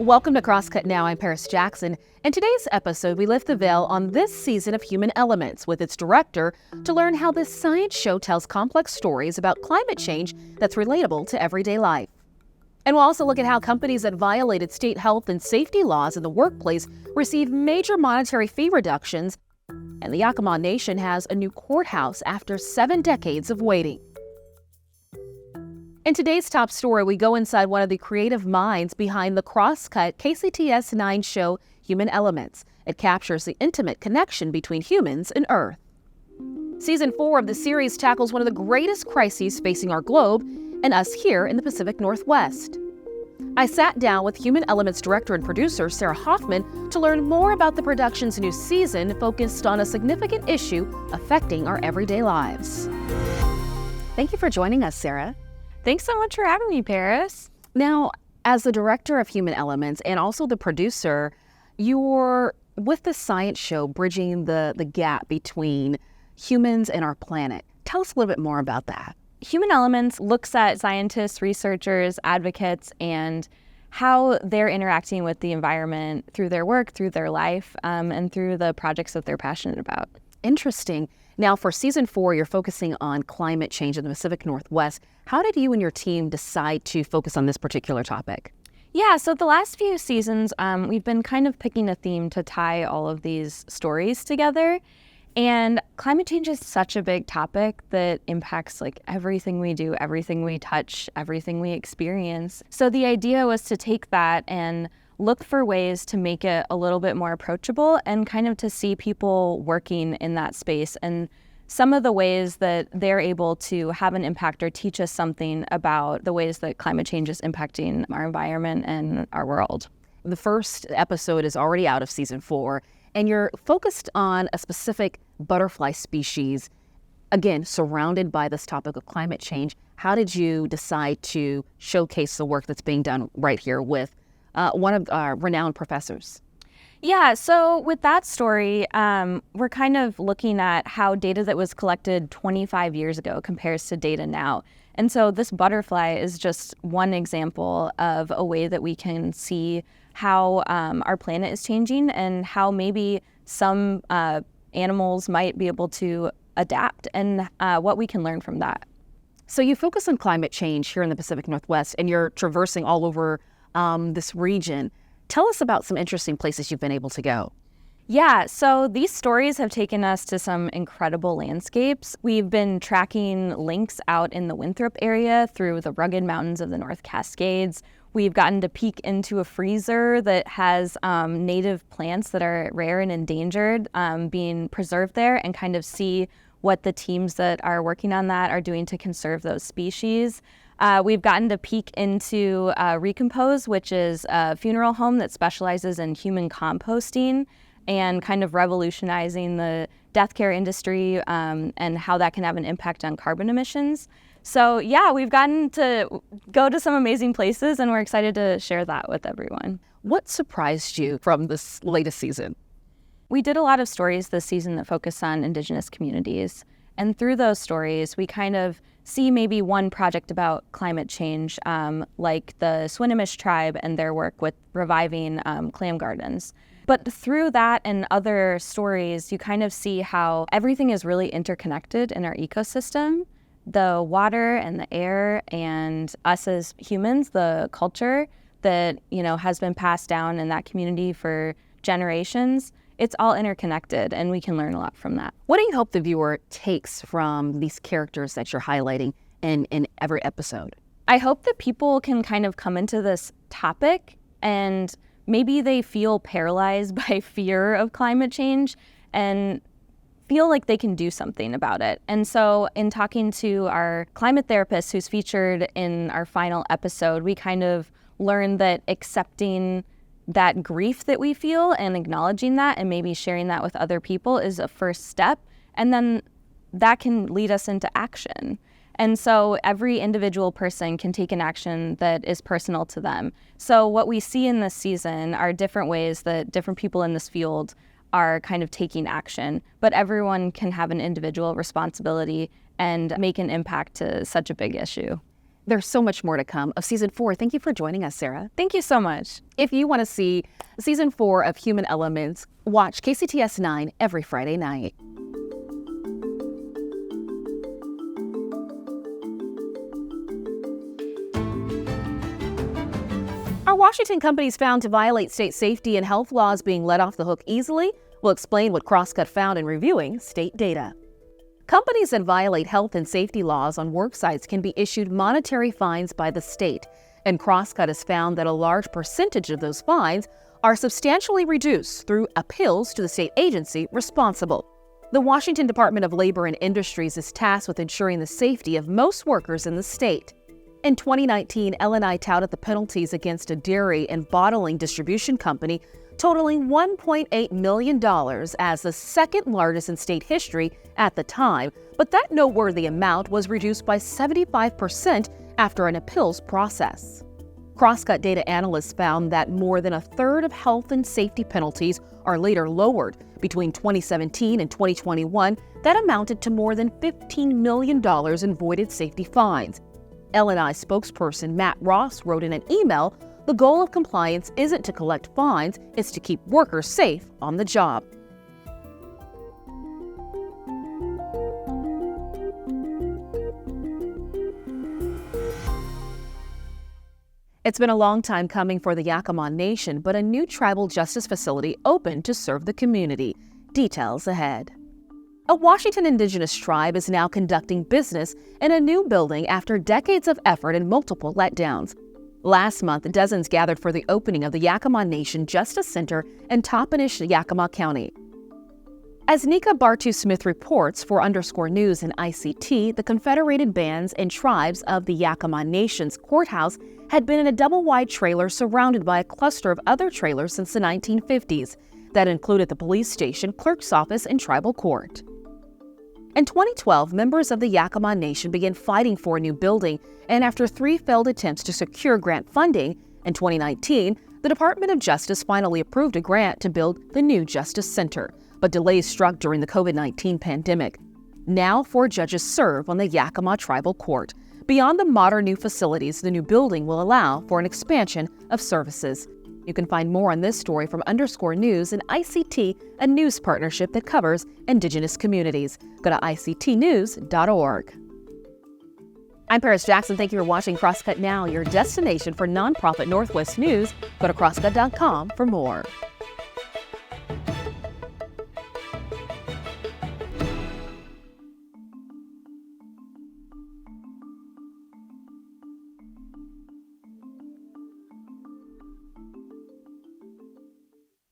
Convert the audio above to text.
Welcome to Crosscut Now. I'm Paris Jackson. In today's episode, we lift the veil on this season of Human Elements with its director to learn how this science show tells complex stories about climate change that's relatable to everyday life. And we'll also look at how companies that violated state health and safety laws in the workplace receive major monetary fee reductions, and the Yakama Nation has a new courthouse after 7 decades of waiting. In today's top story, we go inside one of the creative minds behind the Crosscut KCTS 9 show Human Elements. It captures the intimate connection between humans and Earth. Season 4 of the series tackles one of the greatest crises facing our globe and us here in the Pacific Northwest. I sat down with Human Elements director and producer Sarah Hoffman to learn more about the production's new season focused on a significant issue affecting our everyday lives. Thank you for joining us, Sarah. Thanks so much for having me, Paris. Now, as the director of Human Elements and also the producer, you're with the science show bridging the gap between humans and our planet. Tell us a little bit more about that. Human Elements looks at scientists, researchers, advocates, and how they're interacting with the environment through their work, through their life, and through the projects that they're passionate about. Interesting. Now, for season 4, you're focusing on climate change in the Pacific Northwest. How did you and your team decide to focus on this particular topic? Yeah, so the last few seasons, we've been kind of picking a theme to tie all of these stories together. And climate change is such a big topic that impacts everything we do, everything we touch, everything we experience. So the idea was to take that and look for ways to make it a little bit more approachable and kind of to see people working in that space and some of the ways that they're able to have an impact or teach us something about the ways that climate change is impacting our environment and our world. The first episode is already out of season 4, and you're focused on a specific butterfly species, again, surrounded by this topic of climate change. How did you decide to showcase the work that's being done right here with one of our renowned professors? Yeah, so with that story, we're kind of looking at how data that was collected 25 years ago compares to data now. And so this butterfly is just one example of a way that we can see how our planet is changing and how maybe some animals might be able to adapt and what we can learn from that. So you focus on climate change here in the Pacific Northwest, and you're traversing all over this region. Tell us about some interesting places you've been able to go. Yeah, so these stories have taken us to some incredible landscapes. We've been tracking lynx out in the Winthrop area through the rugged mountains of the North Cascades. We've gotten to peek into a freezer that has native plants that are rare and endangered being preserved there and kind of see what the teams that are working on that are doing to conserve those species. We've gotten to peek into Recompose, which is a funeral home that specializes in human composting and kind of revolutionizing the death care industry and how that can have an impact on carbon emissions. So yeah, we've gotten to go to some amazing places, and we're excited to share that with everyone. What surprised you from this latest season? We did a lot of stories this season that focus on Indigenous communities. And through those stories, we kind of see maybe one project about climate change, like the Swinomish tribe and their work with reviving clam gardens. But through that and other stories, you kind of see how everything is really interconnected in our ecosystem. The water and the air and us as humans, the culture that, has been passed down in that community for generations. It's all interconnected, and we can learn a lot from that. What do you hope the viewer takes from these characters that you're highlighting in every episode? I hope that people can kind of come into this topic and maybe they feel paralyzed by fear of climate change and feel like they can do something about it. And so in talking to our climate therapist who's featured in our final episode, we kind of learned that accepting that grief that we feel and acknowledging that and maybe sharing that with other people is a first step. And then that can lead us into action. And so every individual person can take an action that is personal to them. So what we see in this season are different ways that different people in this field are kind of taking action, but everyone can have an individual responsibility and make an impact to such a big issue. There's so much more to come of Season 4. Thank you for joining us, Sarah. Thank you so much. If you want to see Season 4 of Human Elements, watch KCTS 9 every Friday night. Are Washington companies found to violate state safety and health laws being let off the hook easily? We'll explain what Crosscut found in reviewing state data. Companies that violate health and safety laws on work sites can be issued monetary fines by the state, and Crosscut has found that a large percentage of those fines are substantially reduced through appeals to the state agency responsible. The Washington Department of Labor and Industries is tasked with ensuring the safety of most workers in the state. In 2019, L&I touted the penalties against a dairy and bottling distribution company totaling $1.8 million as the second largest in state history at the time, but that noteworthy amount was reduced by 75% after an appeals process. Crosscut data analysts found that more than a third of health and safety penalties are later lowered. Between 2017 and 2021, that amounted to more than $15 million in voided safety fines. L&I spokesperson Matt Ross wrote in an email, "The goal of compliance isn't to collect fines, it's to keep workers safe on the job." It's been a long time coming for the Yakama Nation, but a new tribal justice facility opened to serve the community. Details ahead. A Washington Indigenous tribe is now conducting business in a new building after decades of effort and multiple letdowns. Last month, dozens gathered for the opening of the Yakama Nation Justice Center in Toppenish, Yakima County. As Nika Bartu-Smith reports for _News and ICT, the Confederated Bands and Tribes of the Yakama Nation's courthouse had been in a double-wide trailer surrounded by a cluster of other trailers since the 1950s that included the police station, clerk's office, and tribal court. In 2012, members of the Yakama Nation began fighting for a new building, and after 3 failed attempts to secure grant funding, in 2019, the Department of Justice finally approved a grant to build the new Justice Center, but delays struck during the COVID-19 pandemic. Now 4 judges serve on the Yakama Tribal Court. Beyond the modern new facilities, the new building will allow for an expansion of services. You can find more on this story from _News and ICT, a news partnership that covers Indigenous communities. Go to ictnews.org. I'm Paris Jackson. Thank you for watching Crosscut Now, your destination for nonprofit Northwest news. Go to crosscut.com for more.